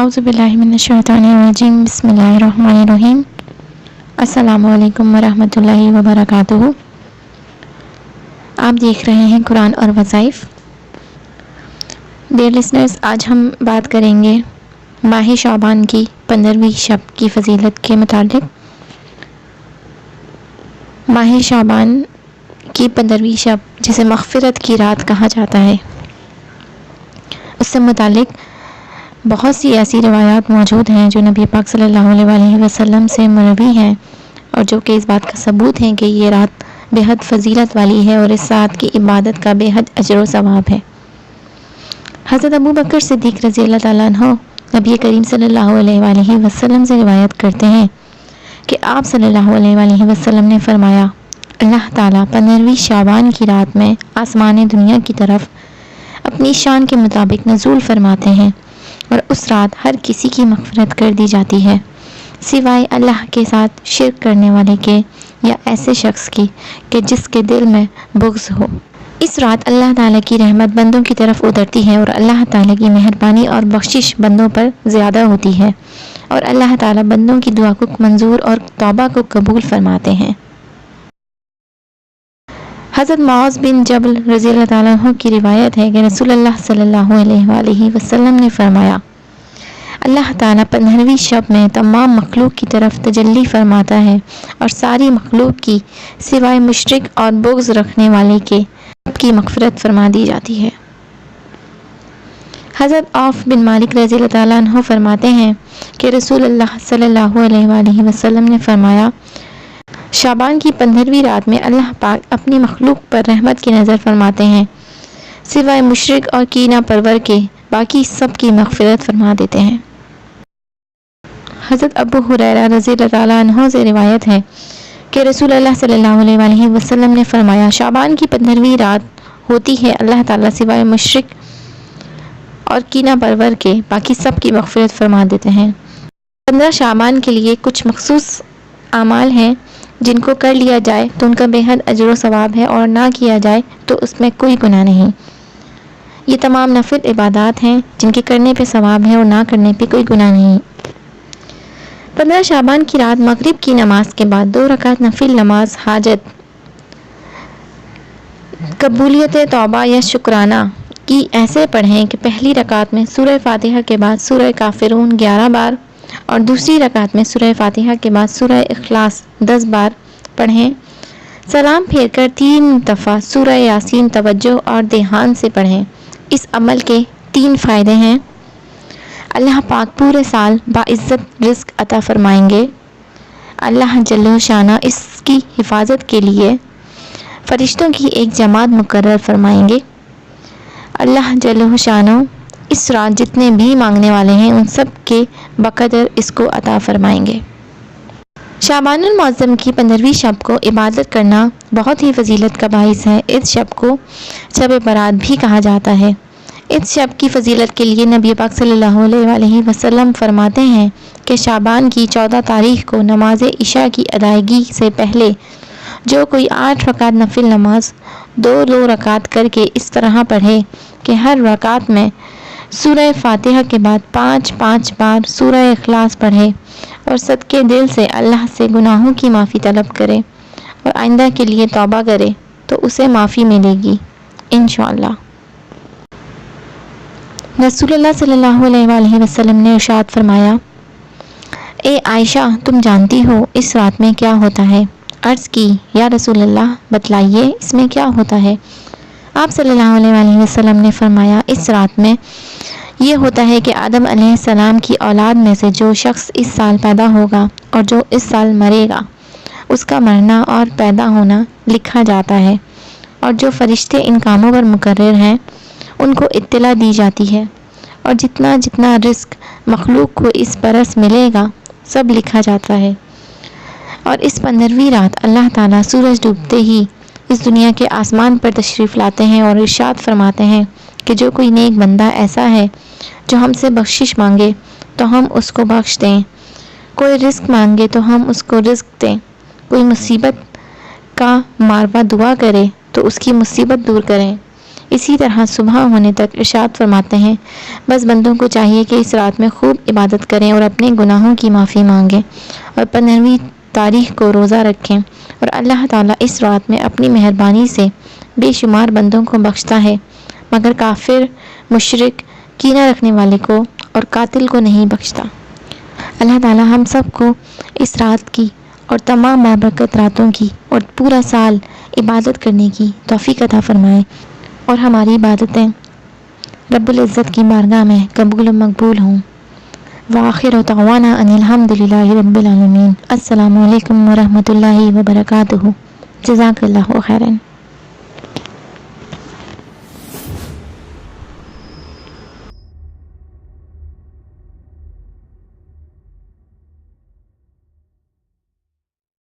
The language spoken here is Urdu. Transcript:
اعوذ باللہ من الشیطان الرجیم بسم اللہ الرحمن الرحیم السلام علیکم ورحمۃ اللہ وبرکاتہ۔ آپ دیکھ رہے ہیں قرآن اور وظائف۔ ڈیئر لسنرز، آج ہم بات کریں گے ماہ شعبان کی 15ویں شب کی فضیلت کے متعلق۔ ماہ شعبان کی 15ویں شب جسے مغفرت کی رات کہا جاتا ہے، اس سے متعلق بہت سی ایسی روایات موجود ہیں جو نبی پاک صلی اللہ علیہ وسلم سے مروی ہیں، اور جو کہ اس بات کا ثبوت ہیں کہ یہ رات بے حد فضیلت والی ہے اور اس رات کی عبادت کا بے حد اجر و ثواب ہے۔ حضرت ابو بکر صدیق رضی اللہ تعالیٰ عنہ نبی کریم صلی اللہ علیہ وسلم سے روایت کرتے ہیں کہ آپ صلی اللہ علیہ وسلم نے فرمایا، اللہ تعالیٰ 15ویں شعبان کی رات میں آسمان دنیا کی طرف اپنی شان کے مطابق نزول فرماتے ہیں، اور اس رات ہر کسی کی مغفرت کر دی جاتی ہے سوائے اللہ کے ساتھ شرک کرنے والے کے یا ایسے شخص کی کہ جس کے دل میں بغض ہو۔ اس رات اللہ تعالیٰ کی رحمت بندوں کی طرف اترتی ہے اور اللہ تعالیٰ کی مہربانی اور بخشش بندوں پر زیادہ ہوتی ہے، اور اللہ تعالیٰ بندوں کی دعا کو منظور اور توبہ کو قبول فرماتے ہیں۔ حضرت معاذ بن جبل رضی اللہ تعالیٰ عنہ کی روایت ہے کہ رسول اللہ صلی اللہ علیہ وسلم نے فرمایا، اللہ تعالیٰ 15ویں شب میں تمام مخلوق کی طرف تجلی فرماتا ہے اور ساری مخلوق کی سوائے مشرک اور بغض رکھنے والے کے سب کی مغفرت فرما دی جاتی ہے۔ حضرت عوف بن مالک رضی اللہ تعالیٰ عنہ فرماتے ہیں کہ رسول اللہ صلی اللہ علیہ وسلم نے فرمایا، شعبان کی 15ویں رات میں اللہ پاک اپنی مخلوق پر رحمت کی نظر فرماتے ہیں، سوائے مشرک اور کینہ پرور کے باقی سب کی مغفرت فرما دیتے ہیں۔ حضرت ابو ہریرہ رضی اللہ تعالیٰ عنہ سے روایت ہے کہ رسول اللہ صلی اللہ علیہ وسلم نے فرمایا، شعبان کی 15ویں رات ہوتی ہے، اللہ تعالیٰ سوائے مشرک اور کینہ پرور کے باقی سب کی مغفرت فرما دیتے ہیں۔ 15 شعبان کے لیے کچھ مخصوص اعمال ہیں جن کو کر لیا جائے تو ان کا بے حد اجر و ثواب ہے، اور نہ کیا جائے تو اس میں کوئی گناہ نہیں۔ یہ تمام نفل عبادات ہیں جن کے کرنے پہ ثواب ہے اور نہ کرنے پہ کوئی گناہ نہیں۔ 15 شعبان کی رات مغرب کی نماز کے بعد 2 رکعت نفل نماز حاجت، قبولیت توبہ یا شکرانہ کی ایسے پڑھیں کہ پہلی رکعت میں سورہ فاتحہ کے بعد سورہ کافرون 11 بار اور دوسری رکعت میں سورہ فاتحہ کے بعد سورہ اخلاص 10 بار پڑھیں۔ سلام پھیر کر 3 دفعہ سورہ یاسین توجہ اور دھیان سے پڑھیں۔ اس عمل کے 3 فائدے ہیں۔ اللہ پاک پورے سال باعزت رزق عطا فرمائیں گے۔ اللہ جل شانہ اس کی حفاظت کے لیے فرشتوں کی ایک جماعت مقرر فرمائیں گے۔ اللہ جل شانہ اس رات جتنے بھی مانگنے والے ہیں ان سب کے بقدر اس کو عطا فرمائیں گے۔ شعبان المعظم کی 15ویں شب کو عبادت کرنا بہت ہی فضیلت کا باعث ہے۔ اس شب کو شب برات بھی کہا جاتا ہے۔ اس شب کی فضیلت کے لیے نبی پاک صلی اللہ علیہ وسلم فرماتے ہیں کہ شعبان کی 14 تاریخ کو نماز عشاء کی ادائیگی سے پہلے جو کوئی 8 رکعت نفل نماز 2 رکعت کر کے اس طرح پڑھے کہ ہر رکعت میں سورہ فاتحہ کے بعد 5 بار سورہ اخلاص پڑھے اور صدقے دل سے اللہ سے گناہوں کی معافی طلب کرے اور آئندہ کے لیے توبہ کرے تو اسے معافی ملے گی انشاءاللہ۔ رسول اللہ صلی اللہ علیہ وسلم نے ارشاد فرمایا، اے عائشہ، تم جانتی ہو اس رات میں کیا ہوتا ہے؟ عرض کی، یا رسول اللہ بتلائیے اس میں کیا ہوتا ہے؟ آپ صلی اللہ علیہ وسلم نے فرمایا، اس رات میں یہ ہوتا ہے کہ آدم علیہ السلام کی اولاد میں سے جو شخص اس سال پیدا ہوگا اور جو اس سال مرے گا، اس کا مرنا اور پیدا ہونا لکھا جاتا ہے، اور جو فرشتے ان کاموں پر مقرر ہیں ان کو اطلاع دی جاتی ہے، اور جتنا جتنا رزق مخلوق کو اس برس ملے گا سب لکھا جاتا ہے۔ اور اس 15ویں رات اللہ تعالیٰ سورج ڈوبتے ہی اس دنیا کے آسمان پر تشریف لاتے ہیں اور ارشاد فرماتے ہیں کہ جو کوئی نیک بندہ ایسا ہے جو ہم سے بخشش مانگے تو ہم اس کو بخش دیں، کوئی رزق مانگے تو ہم اس کو رزق دیں، کوئی مصیبت کا ماروا دعا کرے تو اس کی مصیبت دور کریں، اسی طرح صبح ہونے تک ارشاد فرماتے ہیں بس بندوں کو چاہیے کہ اس رات میں خوب عبادت کریں اور اپنے گناہوں کی معافی مانگیں اور 15ویں تاریخ کو روزہ رکھیں، اور اللہ تعالیٰ اس رات میں اپنی مہربانی سے بے شمار بندوں کو بخشتا ہے، مگر کافر، مشرک، کینہ رکھنے والے کو اور قاتل کو نہیں بخشتا۔ اللہ تعالیٰ ہم سب کو اس رات کی اور تمام بابرکت راتوں کی اور پورا سال عبادت کرنے کی توفیق عطا فرمائے، اور ہماری عبادتیں رب العزت کی بارگاہ میں قبول و مقبول ہوں۔ وآخر دعوانا ان الحمد للہ رب العالمین۔ السلام علیکم ورحمۃ اللہ وبرکاتہ۔ جزاک اللہ خیرا۔